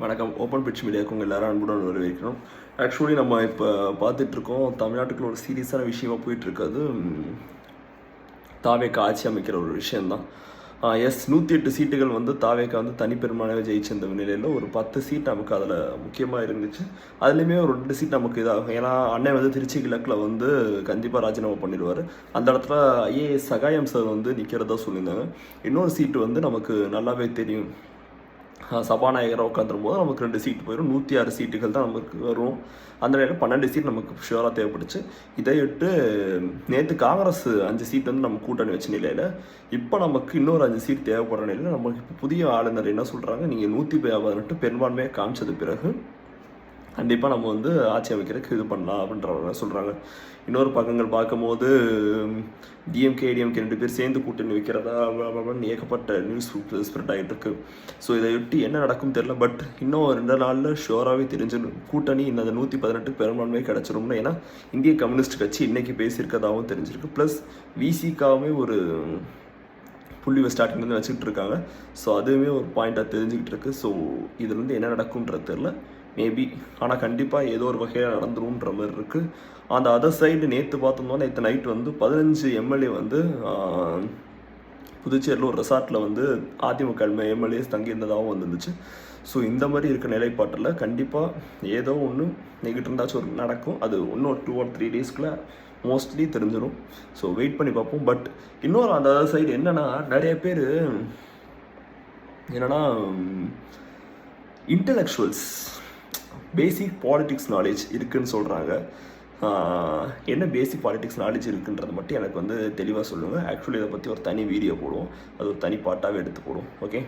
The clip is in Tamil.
வணக்கம். ஓப்பன் பிட்ச் மீடியாவுக்கு உங்கள் எல்லாரும் அன்புடன் வரவேற்கிறோம். ஆக்சுவலி நம்ம இப்போ பார்த்துட்ருக்கோம், தமிழ்நாட்டுக்குள்ள ஒரு சீரியஸான விஷயமா போயிட்டுருக்காது. தாவேக்கா ஆட்சி அமைக்கிற ஒரு விஷயந்தான். 108 சீட்டுகள் வந்து தாவேக்கா வந்து தனிப்பெரும்பான்மையாக ஜெயிச்சிருந்த நிலையில் ஒரு 10 சீட் நமக்கு அதில் முக்கியமாக இருந்துச்சு. அதுலேயுமே ஒரு 2 சீட் நமக்கு இதாகும். ஏன்னா அண்ணன் வந்து திருச்சி கிழக்கில் வந்து கண்டிப்பாக ராஜினாமா பண்ணிடுவார். அந்த இடத்துல ஐஏஎஸ் சகாயம் சார் வந்து நிற்கிறதா சொல்லியிருந்தாங்க. இன்னொரு சீட்டு வந்து நமக்கு நல்லாவே தெரியும், சபாநாயகராக உட்காந்துரும் போது நமக்கு 2 சீட்டு போயிடும். 106 சீட்டுகள் தான் நமக்கு வரும். அந்த நேரம் 12 சீட் நமக்கு ஷுவராக தேவைப்படுச்சு. இதையிட்டு நேற்று காங்கிரஸ் 5 சீட் வந்து நம்ம கூட்டணி வச்ச நிலையில் இப்போ நமக்கு இன்னொரு 5 சீட் தேவைப்படுற நிலையில் நமக்கு இப்போ புதிய ஆளுநர் என்ன சொல்கிறாங்க, நீங்கள் 118 பெரும்பான்மையாக காமிச்சது பிறகு கண்டிப்பாக நம்ம வந்து ஆட்சி அமைக்கிறதுக்கு இது பண்ணலாம் அப்படின்றவங்க சொல்கிறாங்க. இன்னொரு பக்கங்கள் பார்க்கும்போது டிஎம்கே 2 பேர் சேர்ந்து கூட்டணி வைக்கிறதா ஏகப்பட்ட நியூஸ் ஸ்ப்ரெட் ஆகிட்டு இருக்கு. ஸோ இதை ஒட்டி என்ன நடக்கும் தெரியல. பட் இன்னும் 2 நாளில் ஷுவராகவே தெரிஞ்சிடும் கூட்டணி இந்த 118 பெரும்பான்மை கிடச்சிரும்னு. ஏன்னா இந்திய கம்யூனிஸ்ட் கட்சி இன்றைக்கி பேசியிருக்கதாகவும் தெரிஞ்சிருக்கு. ப்ளஸ் விசிக்காவே ஒரு புள்ளி ஸ்டார்டிங்லேருந்து வச்சுக்கிட்டு இருக்காங்க. ஸோ அதுவுமே ஒரு பாயிண்ட்டாக தெரிஞ்சுக்கிட்டு இருக்கு. ஸோ இதுலேருந்து என்ன நடக்கும்ன்றது தெரில. மேபி ஆனால் கண்டிப்பாக ஏதோ ஒரு வகையில் நடந்துரும்ன்ற மாதிரி இருக்குது. அந்த அதர் சைடு நேற்று பார்த்தோம்னா நேற்று நைட் வந்து 15 எம்எல்ஏ வந்து புதுச்சேரியில் ஒரு ரெசார்ட்டில் வந்து அதிமுக எம்எல்ஏஸ் தங்கியிருந்ததாகவும் வந்துருந்துச்சு. ஸோ இந்த மாதிரி இருக்க நிலைப்பாட்டில் கண்டிப்பாக ஏதோ ஒன்று நெகிட்டு இருந்தாச்சும் ஒரு நடக்கும். அது இன்னும் 2 or 3 டேஸ்க்குள்ளே மோஸ்ட்லி தெரிஞ்சிடும். ஸோ வெயிட் பண்ணி பார்ப்போம். பட் இன்னொரு அந்த அதர் சைடு என்னென்னா, நிறைய பேர் என்னென்னா இன்டலெக்சுவல்ஸ் பேசிக் பாலிட்டிக்ஸ் நாலேஜ் இருக்குதுன்னு சொல்கிறாங்க. என்ன பேசிக் பாலிட்டிக்ஸ் நாலேஜ் இருக்குன்றது மட்டும் எனக்கு வந்து தெளிவாக சொல்லுங்கள். ஆக்சுவலி இதை பற்றி ஒரு தனி வீடியோ போடுவோம், அது ஒரு தனி பாட்டாகவே எடுத்து போடுவோம். ஓகே.